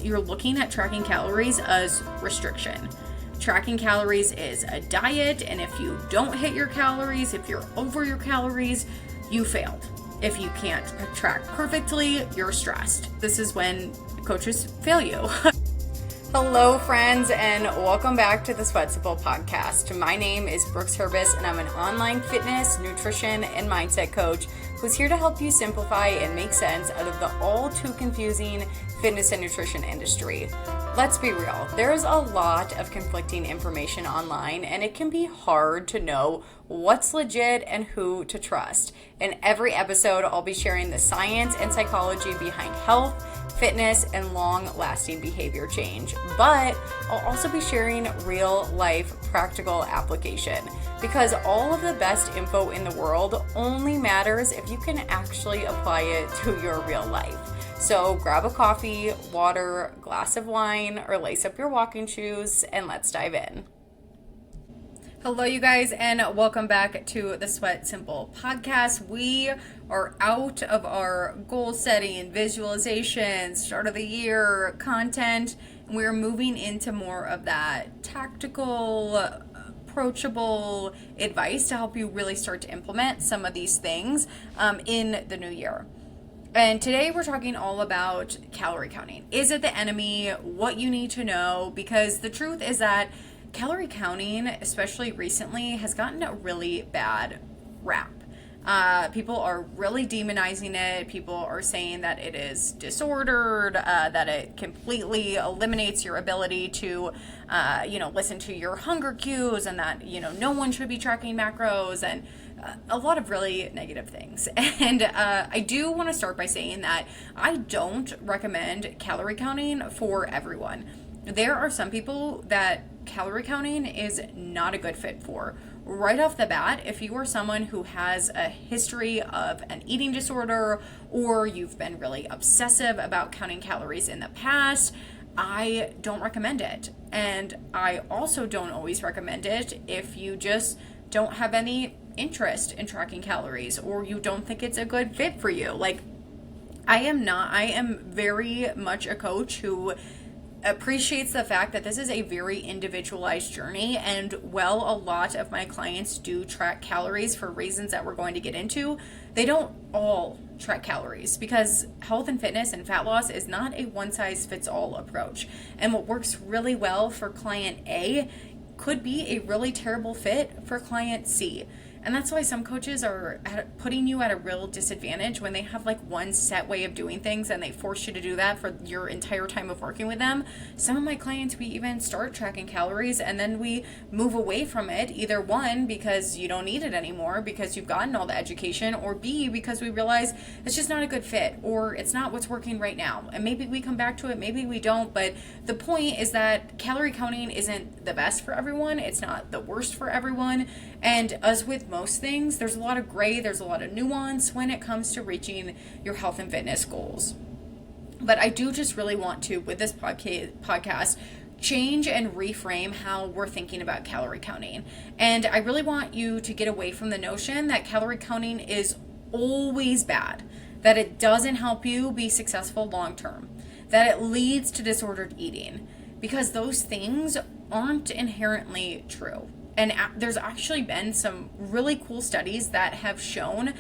You're looking at tracking calories as restriction. Tracking calories is a diet, and if you don't hit your calories, if you're over your calories, you failed. If you can't track perfectly, you're stressed. This is when coaches fail you. Hello, friends, and welcome back to the Sweat Simple podcast. My name is Brooks Herbis, and I'm an online fitness, nutrition, and mindset coach who's here to help you simplify and make sense out of the all too confusing fitness and nutrition industry. Let's be real, there's a lot of conflicting information online, and it can be hard to know what's legit and who to trust. In every episode, I'll be sharing the science and psychology behind health, fitness, and long-lasting behavior change. But I'll also be sharing real-life practical application, because all of the best info in the world only matters if you can actually apply it to your real life. So grab a coffee, water, glass of wine, or lace up your walking shoes, and let's dive in. Hello, you guys, and welcome back to the Sweat Simple podcast. We are out of our goal setting, visualization, start of the year content, and we're moving into more of that tactical, approachable advice to help you really start to implement some of these things in the new year. And today we're talking all about calorie counting. Is it the enemy? What you need to know? Because the truth is that calorie counting, especially recently, has gotten a really bad rap. People are really demonizing it. People are saying that it is disordered, that it completely eliminates your ability to, listen to your hunger cues, and that, no one should be tracking macros, and a lot of really negative things. And I do want to start by saying that I don't recommend calorie counting for everyone. There are some people that calorie counting is not a good fit for. Right off the bat, if you are someone who has a history of an eating disorder, or you've been really obsessive about counting calories in the past, I don't recommend it. And I also don't always recommend it if you just don't have any interest in tracking calories, or you don't think it's a good fit for you. I am very much a coach who appreciates the fact that this is a very individualized journey, and while a lot of my clients do track calories for reasons that we're going to get into, they don't all track calories, because health and fitness and fat loss is not a one-size-fits-all approach. And what works really well for client A could be a really terrible fit for client C. And that's why some coaches are putting you at a real disadvantage when they have one set way of doing things, and they force you to do that for your entire time of working with them. Some of my clients, we even start tracking calories and then we move away from it, either one, because you don't need it anymore because you've gotten all the education, or B, because we realize it's just not a good fit, or it's not what's working right now. And maybe we come back to it, maybe we don't, but the point is that calorie counting isn't the best for everyone. It's not the worst for everyone. And as with most things, there's a lot of gray, there's a lot of nuance when it comes to reaching your health and fitness goals. But I do just really want to, with this podcast, change and reframe how we're thinking about calorie counting. And I really want you to get away from the notion that calorie counting is always bad, that it doesn't help you be successful long term, that it leads to disordered eating, because those things aren't inherently true. And there's actually been some really cool studies that have shown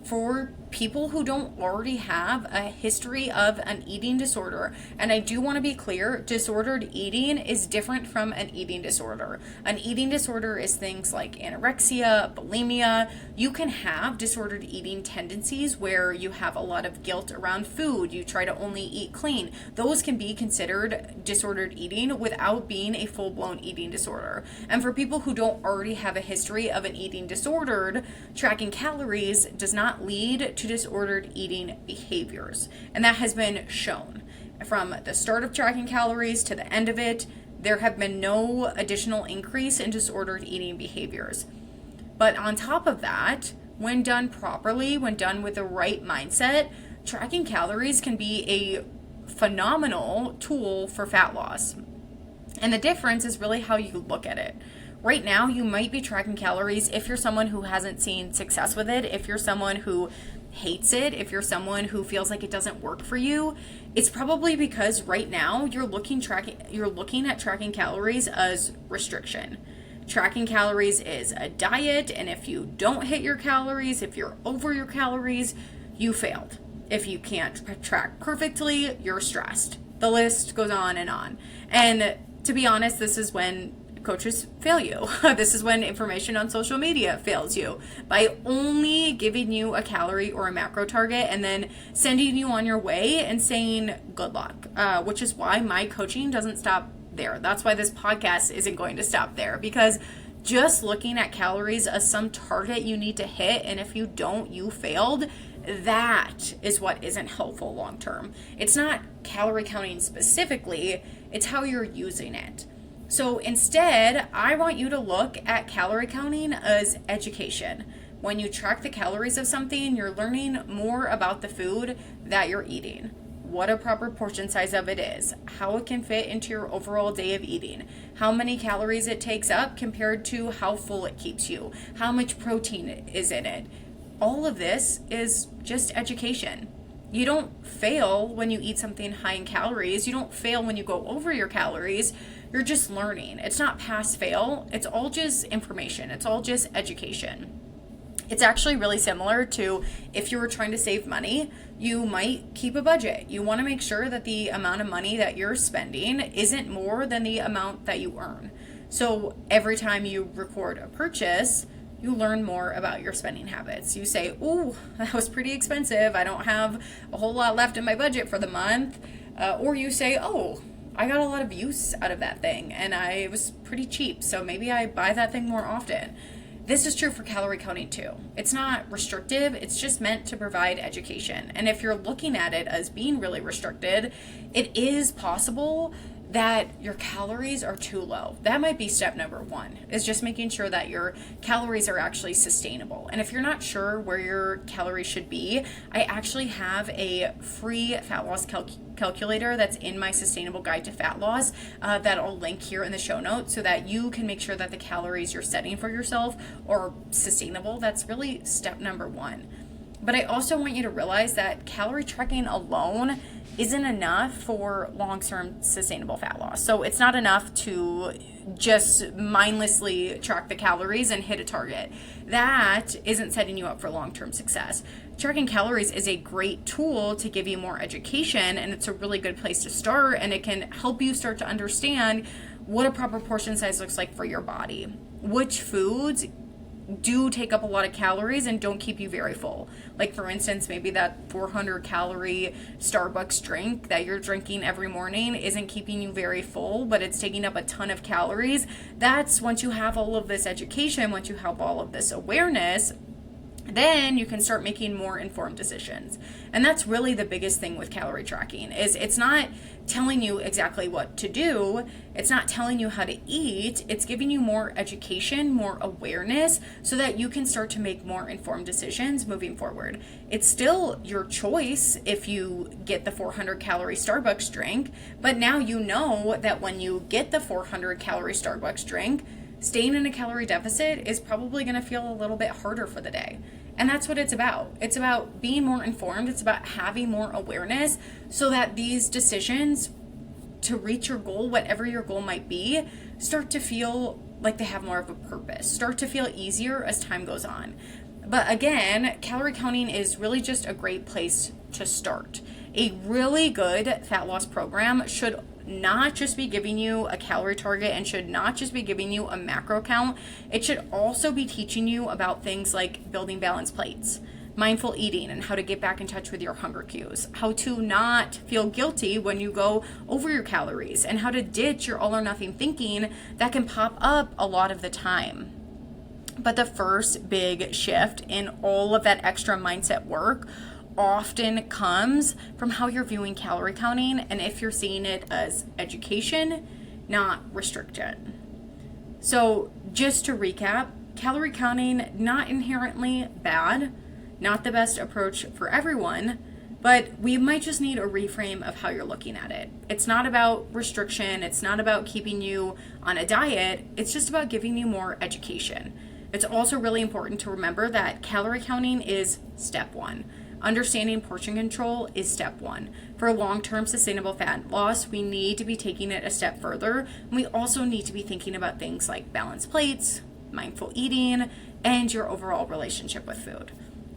for people who don't already have a history of an eating disorder. And I do want to be clear, disordered eating is different from an eating disorder. An eating disorder is things like anorexia, bulimia. You can have disordered eating tendencies where you have a lot of guilt around food. You try to only eat clean. Those can be considered disordered eating without being a full-blown eating disorder. And for people who don't already have a history of an eating disorder, tracking calories does not lead to disordered eating behaviors. And that has been shown. From the start of tracking calories to the end of it, there have been no additional increase in disordered eating behaviors. But on top of that, when done properly, when done with the right mindset, tracking calories can be a phenomenal tool for fat loss. And the difference is really how you look at it. Right now, you might be tracking calories if you're someone who hasn't seen success with it, if you're someone who hates it, if you're someone who feels like it doesn't work for you, it's probably because right now you're looking at tracking calories as restriction. Tracking calories is a diet, and if you don't hit your calories, if you're over your calories, you failed. If you can't track perfectly, you're stressed. The list goes on and on. And to be honest, this is when coaches fail you. This is when information on social media fails you by only giving you a calorie or a macro target and then sending you on your way and saying good luck, which is why my coaching doesn't stop there. That's why this podcast isn't going to stop there, because just looking at calories as some target you need to hit, and if you don't, you failed, that is what isn't helpful long term. It's not calorie counting specifically, it's how you're using it. So instead, I want you to look at calorie counting as education. When you track the calories of something, you're learning more about the food that you're eating, what a proper portion size of it is, how it can fit into your overall day of eating, how many calories it takes up compared to how full it keeps you, how much protein is in it. All of this is just education. You don't fail when you eat something high in calories. You don't fail when you go over your calories. You're just learning. It's not pass fail. It's all just information. It's all just education. It's actually really similar to if you were trying to save money, you might keep a budget. You want to make sure that the amount of money that you're spending isn't more than the amount that you earn. So every time you record a purchase, you learn more about your spending habits. You say, "Ooh, that was pretty expensive. I don't have a whole lot left in my budget for the month." Or you say, "Oh, I got a lot of use out of that thing and it was pretty cheap, so maybe I buy that thing more often." This is true for calorie counting too. It's not restrictive, it's just meant to provide education. And if you're looking at it as being really restricted, it is possible that your calories are too low. That might be step number one, is just making sure that your calories are actually sustainable. And if you're not sure where your calories should be, I actually have a free fat loss calculator that's in my Sustainable Guide to Fat Loss that I'll link here in the show notes so that you can make sure that the calories you're setting for yourself are sustainable. That's really step number one. But I also want you to realize that calorie tracking alone isn't enough for long-term sustainable fat loss. So it's not enough to just mindlessly track the calories and hit a target. That isn't setting you up for long-term success. Tracking calories is a great tool to give you more education, and it's a really good place to start, and it can help you start to understand what a proper portion size looks like for your body. Which foods do take up a lot of calories and don't keep you very full. Like for instance, maybe that 400 calorie Starbucks drink that you're drinking every morning isn't keeping you very full, but it's taking up a ton of calories. That's once you have all of this education, once you have all of this awareness, then you can start making more informed decisions. And that's really the biggest thing with calorie tracking is it's not telling you exactly what to do. It's not telling you how to eat. It's giving you more education, more awareness so that you can start to make more informed decisions moving forward. It's still your choice if you get the 400 calorie Starbucks drink, but now you know that when you get the 400 calorie Starbucks drink, staying in a calorie deficit is probably going to feel a little bit harder for the day. And that's what it's about. It's about being more informed. It's about having more awareness so that these decisions to reach your goal, whatever your goal might be, start to feel like they have more of a purpose, start to feel easier as time goes on. But again, calorie counting is really just a great place to start. A really good fat loss program should not just be giving you a calorie target and should not just be giving you a macro count. It should also be teaching you about things like building balanced plates, mindful eating, and how to get back in touch with your hunger cues, how to not feel guilty when you go over your calories, and how to ditch your all or nothing thinking that can pop up a lot of the time. But the first big shift in all of that extra mindset work often comes from how you're viewing calorie counting and if you're seeing it as education, not restriction. So just to recap, calorie counting, not inherently bad, not the best approach for everyone, but we might just need a reframe of how you're looking at it. It's not about restriction. It's not about keeping you on a diet. It's just about giving you more education. It's also really important to remember that calorie counting is step one. Understanding portion control is step one. For long-term sustainable fat loss, we need to be taking it a step further. And we also need to be thinking about things like balanced plates, mindful eating, and your overall relationship with food.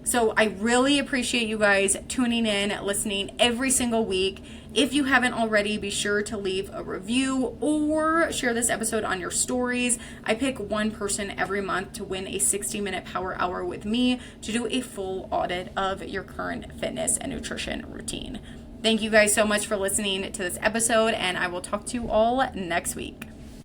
So I really appreciate you guys tuning in, listening every single week. If you haven't already, be sure to leave a review or share this episode on your stories. I pick one person every month to win a 60-minute power hour with me to do a full audit of your current fitness and nutrition routine. Thank you guys so much for listening to this episode, and I will talk to you all next week.